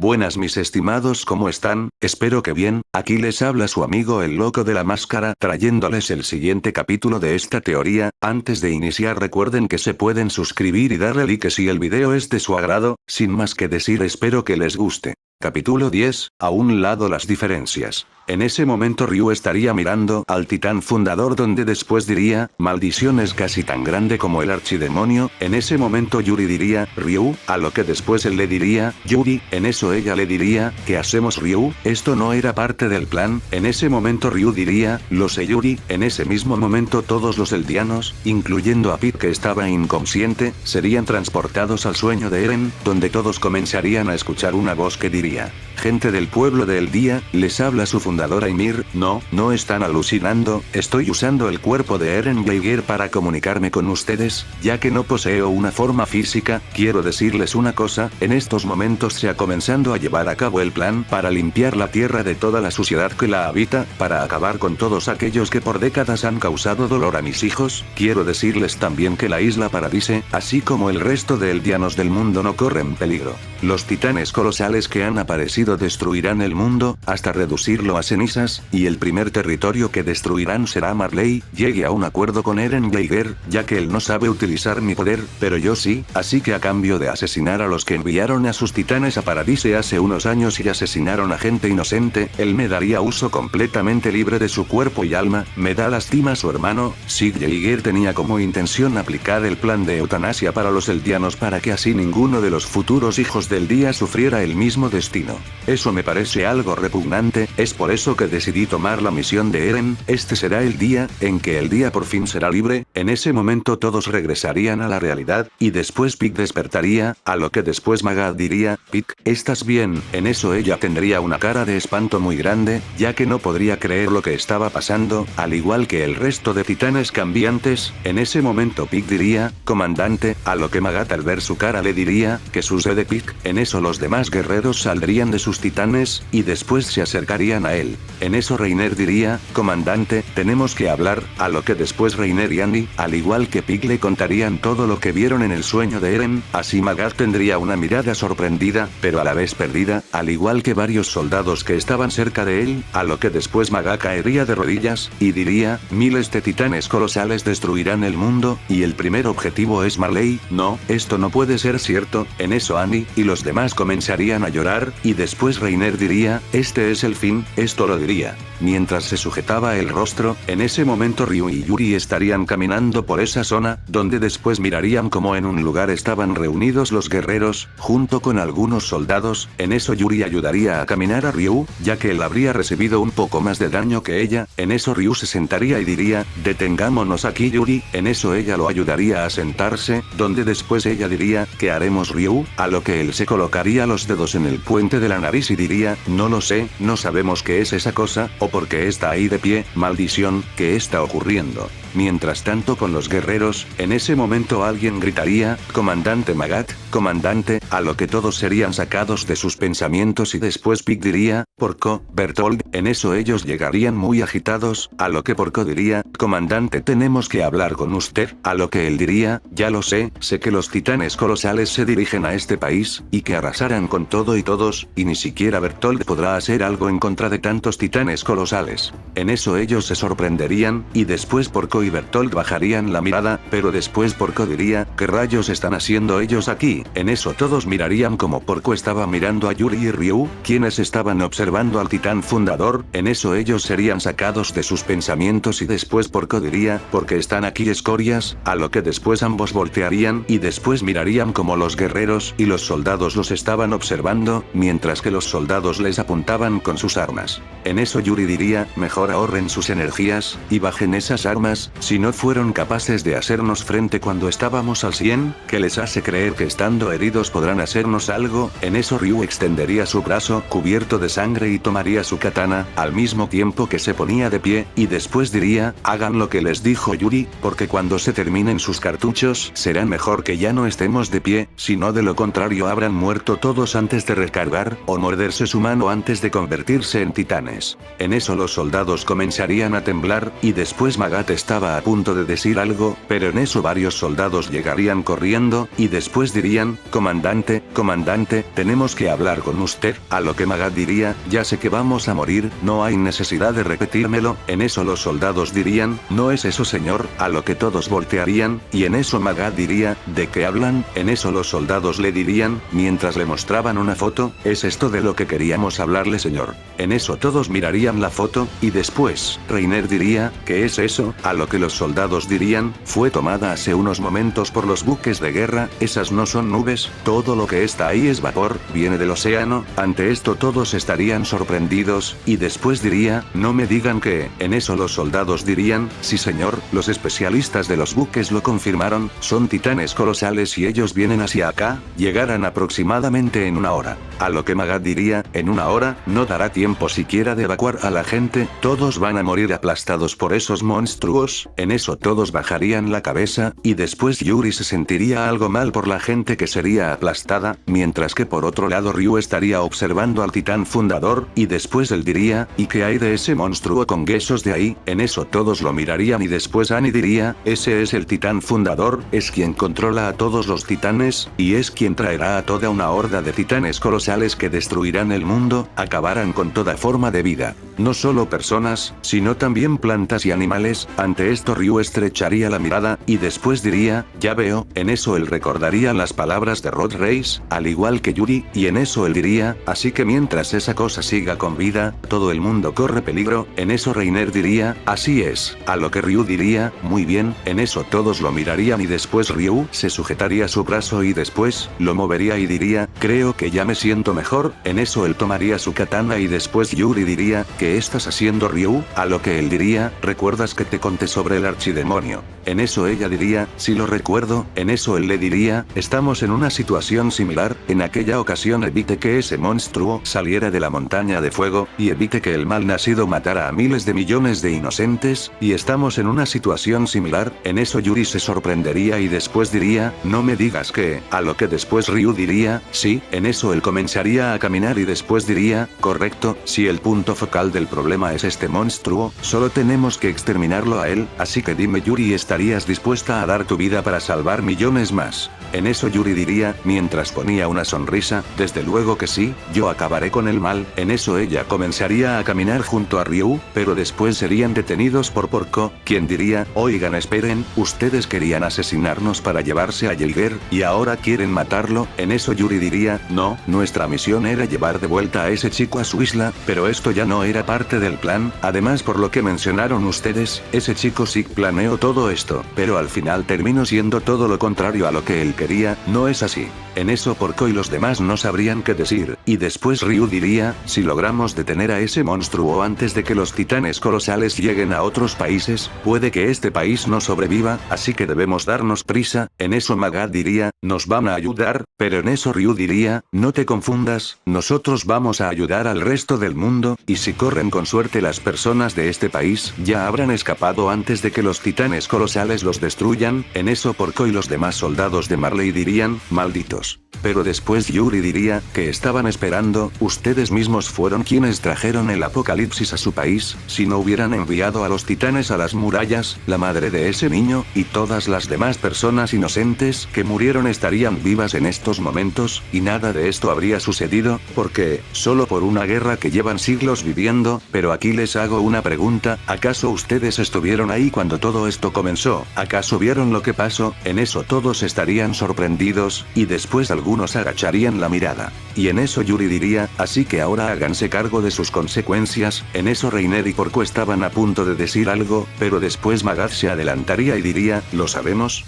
Buenas mis estimados, ¿cómo están? Espero que bien. Aquí les habla su amigo el loco de la máscara, trayéndoles el siguiente capítulo de esta teoría. Antes de iniciar recuerden que se pueden suscribir y darle like si el video es de su agrado. Sin más que decir, espero que les guste. Capítulo 10, a un lado las diferencias. En ese momento Ryu estaría mirando al titán fundador, donde después diría, maldición es casi tan grande como el archidemonio. En ese momento Yuri diría, Ryu, a lo que después él le diría, Yuri. En eso ella le diría, ¿qué hacemos Ryu? Esto no era parte del plan. En ese momento Ryu diría, lo sé Yuri. En ese mismo momento todos los eldianos, incluyendo a Pit que estaba inconsciente, serían transportados al sueño de Eren, donde todos comenzarían a escuchar una voz que diría, gente del pueblo de Eldia, les habla su fundadora Ymir. No están alucinando, estoy usando el cuerpo de Eren Yeager para comunicarme con ustedes, ya que no poseo una forma física. Quiero decirles una cosa, en estos momentos se ha comenzado a llevar a cabo el plan para limpiar la tierra de toda la suciedad que la habita, para acabar con todos aquellos que por décadas han causado dolor a mis hijos. Quiero decirles también que la isla Paradise, así como el resto de eldianos del mundo, no corren peligro. Los titanes colosales que han aparecido destruirán el mundo, hasta reducirlo a cenizas, y el primer territorio que destruirán será Marley. Llegue a un acuerdo con Eren Yeager, ya que él no sabe utilizar mi poder, pero yo sí, así que a cambio de asesinar a los que enviaron a sus titanes a Paradise hace unos años y asesinaron a gente inocente, él me daría uso completamente libre de su cuerpo y alma. Me da lástima su hermano. Sig Yeager tenía como intención aplicar el plan de eutanasia para los eldianos para que así ninguno de los futuros hijos del día sufriera el mismo destino. Eso me parece algo repugnante, es por eso que decidí tomar la misión de Eren. Este será el día en que el día por fin será libre. En ese momento todos regresarían a la realidad, y después Pik despertaría, a lo que después Magad diría, Pik, ¿estás bien? En eso ella tendría una cara de espanto muy grande, ya que no podría creer lo que estaba pasando, al igual que el resto de titanes cambiantes. En ese momento Pik diría, comandante, a lo que Magad al ver su cara le diría, ¿qué sucede Pik? En eso los demás guerreros saldrían de sus titanes, y después se acercarían a él. En eso Reiner diría, comandante, tenemos que hablar, a lo que después Reiner y Annie, al igual que Pik, le contarían todo lo que vieron en el sueño de Eren. Así Magad tendría una mirada sorprendida, pero a la vez perdida, al igual que varios soldados que estaban cerca de él, a lo que después Magad caería de rodillas, y diría, miles de titanes colosales destruirán el mundo, y el primer objetivo es Marley. No, esto no puede ser cierto. En eso Annie y los demás comenzarían a llorar, y después Reiner diría, este es el fin. Esto lo diría mientras se sujetaba el rostro. En ese momento Ryu y Yuri estarían caminando por esa zona, donde después mirarían como en un lugar estaban reunidos los guerreros, junto con algunos soldados. En eso Yuri ayudaría a caminar a Ryu, ya que él habría recibido un poco más de daño que ella. En eso Ryu se sentaría y diría, detengámonos aquí Yuri. En eso ella lo ayudaría a sentarse, donde después ella diría, ¿qué haremos Ryu? A lo que él se colocaría los dedos en el puente de la nariz y diría, no lo sé, no sabemos qué es esa cosa, o por qué está ahí de pie. Maldición, ¿qué está ocurriendo? Mientras tanto con los guerreros, en ese momento alguien gritaría, comandante Magad, comandante, a lo que todos serían sacados de sus pensamientos y después Pik diría, Porco, Bertold. En eso ellos llegarían muy agitados, a lo que Porco diría, comandante tenemos que hablar con usted, a lo que él diría, ya lo sé que los titanes colosales se dirigen a este país, y que arrasarán con todo y todos, y ni siquiera Bertold podrá hacer algo en contra de tantos titanes colosales. En eso ellos se sorprenderían, y después Porco y Bertold bajarían la mirada, pero después Porco diría, ¿qué rayos están haciendo ellos aquí? En eso todos mirarían como Porco estaba mirando a Yuri y Ryu, quienes estaban observando al titán fundador. En eso ellos serían sacados de sus pensamientos y después Porco diría, ¿por qué están aquí escorias? A lo que después ambos voltearían y después mirarían como los guerreros y los soldados los estaban observando, mientras que los soldados les apuntaban con sus armas. En eso Yuri diría, mejor ahorren sus energías, y bajen esas armas, si no fueron capaces de hacernos frente cuando estábamos al 100, ¿qué les hace creer que estando heridos podrán hacernos algo? En eso Ryu extendería su brazo cubierto de sangre y tomaría su katana, al mismo tiempo que se ponía de pie, y después diría, hagan lo que les dijo Yuri, porque cuando se terminen sus cartuchos, será mejor que ya no estemos de pie, si no de lo contrario habrán muerto todos antes de recargar, o morderse su mano antes de convertirse en titanes. En eso los soldados comenzarían a temblar, y después Magad estaba estaba a punto de decir algo, pero en eso varios soldados llegarían corriendo, y después dirían, comandante, comandante, tenemos que hablar con usted, a lo que Magat diría, ya sé que vamos a morir, no hay necesidad de repetírmelo, en eso los soldados dirían, no es eso señor, a lo que todos voltearían, y en eso Magat diría, ¿de qué hablan? En eso los soldados le dirían, mientras le mostraban una foto, es esto de lo que queríamos hablarle señor. En eso todos mirarían la foto, y después, Reiner diría, ¿qué es eso? A lo que los soldados dirían, fue tomada hace unos momentos por los buques de guerra, esas no son nubes, todo lo que está ahí es vapor, viene del océano, ante esto todos estarían sorprendidos, y después diría, no me digan que, en eso los soldados dirían, sí señor, los especialistas de los buques lo confirmaron, son titanes colosales y ellos vienen hacia acá, llegarán aproximadamente en una hora. A lo que Magat diría, en una hora, no dará tiempo siquiera de evacuar a la gente, todos van a morir aplastados por esos monstruos, en eso todos bajarían la cabeza, y después Yuri se sentiría algo mal por la gente que sería aplastada, mientras que por otro lado Ryu estaría observando al titán fundador, y después él diría, ¿y qué hay de ese monstruo con huesos de ahí? En eso todos lo mirarían y después Annie diría, ese es el titán fundador, es quien controla a todos los titanes, y es quien traerá a toda una horda de titanes colosales que destruirán el mundo, acabarán con toda forma de vida. No solo personas, sino también plantas y animales, ante esto Ryu estrecharía la mirada, y después diría, ya veo, en eso él recordaría las palabras de Rod Reis, al igual que Yuri, y en eso él diría, así que mientras esa cosa siga con vida, todo el mundo corre peligro, en eso Reiner diría, así es, a lo que Ryu diría, muy bien, en eso todos lo mirarían y después Ryu se sujetaría su brazo y después, lo movería y diría, creo que ya me siento mejor, en eso él tomaría su katana y después Yuri diría, ¿qué estás haciendo Ryu? A lo que él diría, ¿recuerdas que te conté sobre el archidemonio? En eso ella diría, sí lo recuerdo, en eso él le diría, estamos en una situación similar, en aquella ocasión evite que ese monstruo saliera de la montaña de fuego, y evite que el mal nacido matara a miles de millones de inocentes, y estamos en una situación similar, en eso Yuri se sorprendería y después diría, no me digas que, a lo que después Ryu diría, sí, en eso él comenzaría a caminar y después diría, correcto, si el punto focal del problema es este monstruo, solo tenemos que exterminarlo a él, así que dime Yuri, ¿estarías dispuesta a dar tu vida para salvar millones más? En eso Yuri diría, mientras ponía una sonrisa, desde luego que sí, yo acabaré con el mal, en eso ella comenzaría a caminar junto a Ryu, pero después serían detenidos por Porco, quien diría, oigan esperen, ustedes querían asesinarnos para llevarse a Jaeger, y ahora quieren matarlo, en eso Yuri diría, no, nuestra misión era llevar de vuelta a ese chico a su isla, pero esto ya no era parte del plan, además por lo que mencionaron ustedes, ese chico sí planeó todo esto, pero al final terminó siendo todo lo contrario a lo que él quería, no es así. En eso Porco y los demás no sabrían qué decir, y después Ryu diría, si logramos detener a ese monstruo antes de que los titanes colosales lleguen a otros países, puede que este país no sobreviva, así que debemos darnos prisa, en eso Magat diría, nos van a ayudar, pero en eso Ryu diría, no te confundas, nosotros vamos a ayudar al resto del mundo, y si corren con suerte las personas de este país, ya habrán escapado antes de que los titanes colosales los destruyan, en eso Porco y los demás soldados de Marley dirían, malditos. Pero después Yuri diría, que estaban esperando, ustedes mismos fueron quienes trajeron el apocalipsis a su país, si no hubieran enviado a los titanes a las murallas, la madre de ese niño, y todas las demás personas inocentes que murieron estarían vivas en estos momentos, y nada de esto habría sucedido, porque, solo por una guerra que llevan siglos viviendo, pero aquí les hago una pregunta, ¿acaso ustedes estuvieron ahí cuando todo esto comenzó? ¿Acaso vieron lo que pasó? En eso todos estarían sorprendidos, y después algunos agacharían la mirada. Y en eso Yuri diría, así que ahora háganse cargo de sus consecuencias, en eso Reiner y Porco estaban a punto de decir algo, pero después Magat se adelantaría y diría, lo sabemos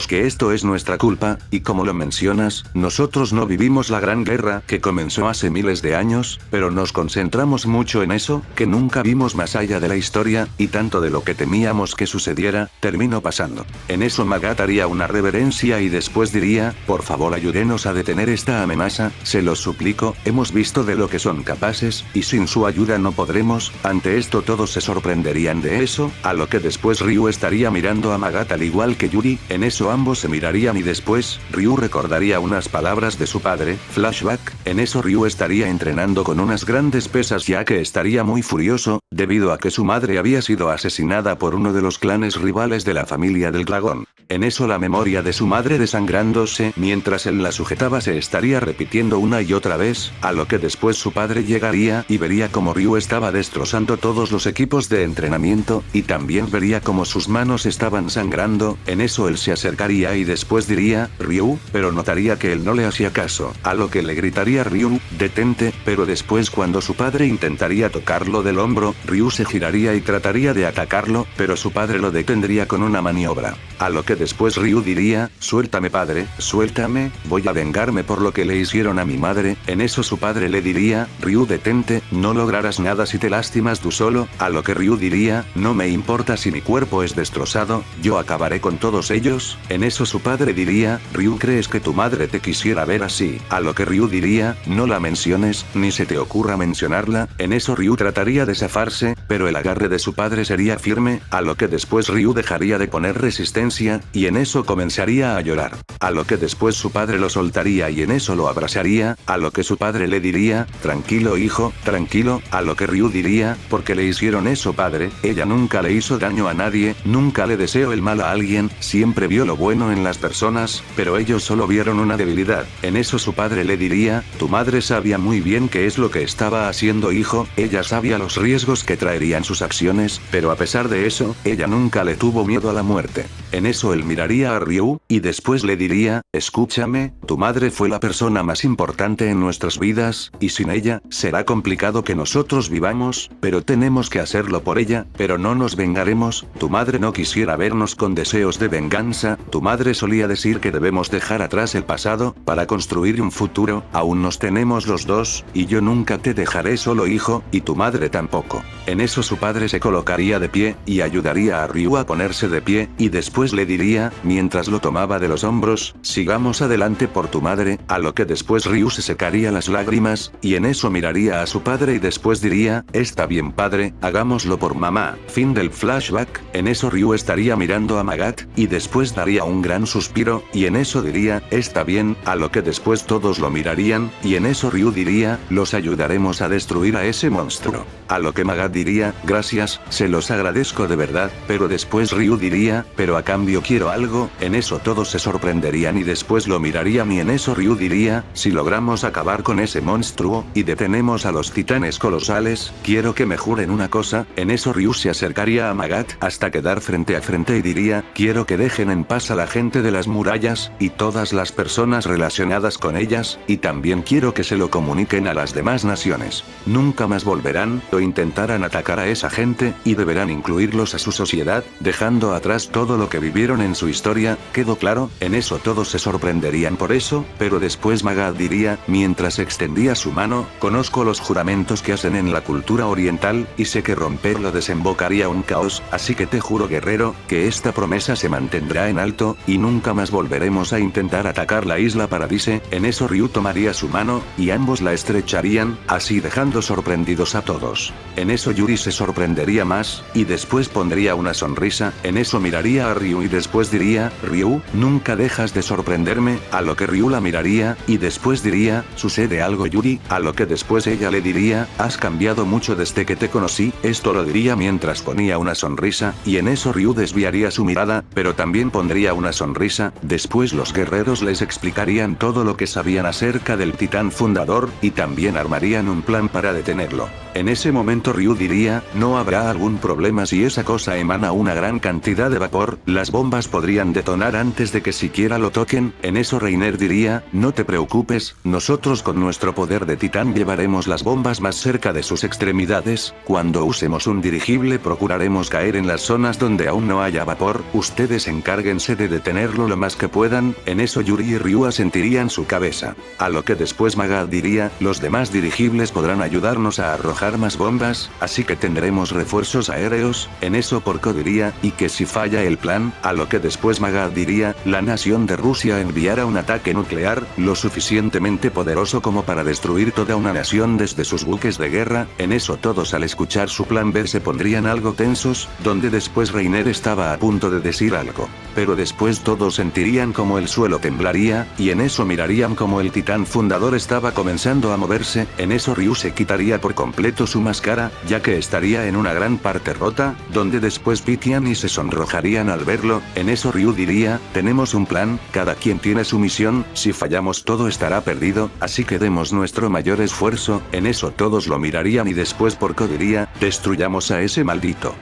que esto es nuestra culpa, y como lo mencionas, nosotros no vivimos la gran guerra que comenzó hace miles de años, pero nos concentramos mucho en eso, que nunca vimos más allá de la historia, y tanto de lo que temíamos que sucediera, terminó pasando. En eso Magat haría una reverencia y después diría, por favor ayúdenos a detener esta amenaza, se los suplico, hemos visto de lo que son capaces, y sin su ayuda no podremos, ante esto todos se sorprenderían de eso, a lo que después Ryu estaría mirando a Magat al igual que Yuri, en eso ambos se mirarían y después, Ryu recordaría unas palabras de su padre, flashback flashback, en eso Ryu estaría entrenando con unas grandes pesas ya que estaría muy furioso, debido a que su madre había sido asesinada por uno de los clanes rivales de la familia del dragón. En eso la memoria de su madre desangrándose mientras él la sujetaba se estaría repitiendo una y otra vez, a lo que después su padre llegaría y vería como Ryu estaba destrozando todos los equipos de entrenamiento, y también vería como sus manos estaban sangrando. En eso él se acercaría y después diría, Ryu, pero notaría que él no le hacía caso, a lo que le gritaría Ryu, detente, pero después cuando su padre intentaría tocarlo del hombro, Ryu se giraría y trataría de atacarlo, pero su padre lo detendría con una maniobra. A lo que después Ryu diría, suéltame padre, suéltame, voy a vengarme por lo que le hicieron a mi madre. En eso su padre le diría, Ryu detente, no lograrás nada si te lastimas tú solo, a lo que Ryu diría, no me importa si mi cuerpo es destrozado, yo acabaré con todos ellos. En eso su padre diría, Ryu ¿crees que tu madre te quisiera ver así? A lo que Ryu diría, no la menciones, ni se te ocurra mencionarla. En eso Ryu trataría de zafarse, pero el agarre de su padre sería firme, a lo que después Ryu dejaría de poner resistencia, y en eso comenzaría a llorar. A lo que después su padre lo soltaría y en eso lo abrazaría, a lo que su padre le diría, tranquilo hijo, tranquilo, a lo que Ryu diría, ¿por qué le hicieron eso padre? Ella nunca le hizo daño a nadie, nunca le deseó el mal a alguien, siempre vio lo bueno en las personas, pero ellos solo vieron una debilidad. En eso su padre le diría, tu madre sabía muy bien qué es lo que estaba haciendo hijo, ella sabía los riesgos que traerían sus acciones, pero a pesar de eso, ella nunca le tuvo miedo a la muerte. En eso él miraría a Ryu, y después le diría, escúchame, tu madre fue la persona más importante en nuestras vidas, y sin ella, será complicado que nosotros vivamos, pero tenemos que hacerlo por ella, pero no nos vengaremos, tu madre no quisiera vernos con deseos de venganza, tu madre solía decir que debemos dejar atrás el pasado, para construir un futuro, aún nos tenemos los dos, y yo nunca te dejaré solo hijo, y tu madre tampoco. En eso su padre se colocaría de pie, y ayudaría a Ryu a ponerse de pie, y después le diría, mientras lo tomaba de los hombros, sigamos adelante por tu madre, a lo que después Ryu se secaría las lágrimas, y en eso miraría a su padre y después diría, está bien padre, hagámoslo por mamá. Fin del flashback. En eso Ryu estaría mirando a Magat, y después daría un gran suspiro, y en eso diría, está bien, a lo que después todos lo mirarían, y en eso Ryu diría, los ayudaremos a destruir a ese monstruo. A lo que Magat diría, gracias, se los agradezco de verdad, pero después Ryu diría, pero a cambio quiero algo. En eso todos se sorprenderían y después lo mirarían y en eso Ryu diría, si logramos acabar con ese monstruo, y detenemos a los titanes colosales, quiero que me juren una cosa. En eso Ryu se acercaría a Magat hasta quedar frente a frente y diría, quiero que dejen en paz a la gente de las murallas, y todas las personas relacionadas con ellas, y también quiero que se lo comuniquen a las demás naciones. Nunca más volverán, o intentarán atacar a esa gente, y deberán incluirlos a su sociedad, dejando atrás todo lo que vivieron en su historia, ¿quedó claro? En eso todos se sorprenderían por eso, pero después Magat diría, mientras extendía su mano, conozco los juramentos que hacen en la cultura oriental, y sé que romperlo desembocaría un caos, así que te juro guerrero, que esta promesa se mantendrá en alto, y nunca más volveremos a intentar atacar la isla Paradise. En eso Ryu tomaría su mano, y ambos la estrecharían, así dejando sorprendidos a todos. En eso Yuri se sorprendería más, y después pondría una sonrisa, en eso miraría a Ryu y después diría, Ryu, nunca dejas de sorprenderme, a lo que Ryu la miraría, y después diría, sucede algo Yuri, a lo que después ella le diría, has cambiado mucho desde que te conocí, esto lo diría mientras ponía una sonrisa, y en eso Ryu desviaría su mirada, pero también pondría una sonrisa, después los guerreros les explicarían todo lo que sabían acerca del titán fundador, y también armarían un plan para detenerlo. En ese momento Ryu diría, no habrá algún problema si esa cosa emana una gran cantidad de vapor, las bombas podrían detonar antes de que siquiera lo toquen. En eso Reiner diría, no te preocupes, nosotros con nuestro poder de titán llevaremos las bombas más cerca de sus extremidades, cuando usemos un dirigible procuraremos caer en las zonas donde aún no haya vapor, ustedes encárguense de detenerlo lo más que puedan. En eso Yuri y Ryu asentirían su cabeza. A lo que después Magat diría, los demás dirigibles podrán ayudarnos a arrojar más bombas, así que tendremos refuerzos aéreos. En eso Porco diría, y que si falla el plan, plan, a lo que después Magad diría, la nación de Rusia enviara un ataque nuclear, lo suficientemente poderoso como para destruir toda una nación desde sus buques de guerra. En eso todos al escuchar su plan B se pondrían algo tensos, donde después Reiner estaba a punto de decir algo. Pero después todos sentirían como el suelo temblaría, y en eso mirarían como el titán fundador estaba comenzando a moverse. En eso Ryu se quitaría por completo su máscara, ya que estaría en una gran parte rota, donde después pitian y se sonrojarían al verlo. En eso Ryu diría, tenemos un plan, cada quien tiene su misión, si fallamos todo estará perdido, así que demos nuestro mayor esfuerzo. En eso todos lo mirarían y después Porco diría, destruyamos a ese maldito.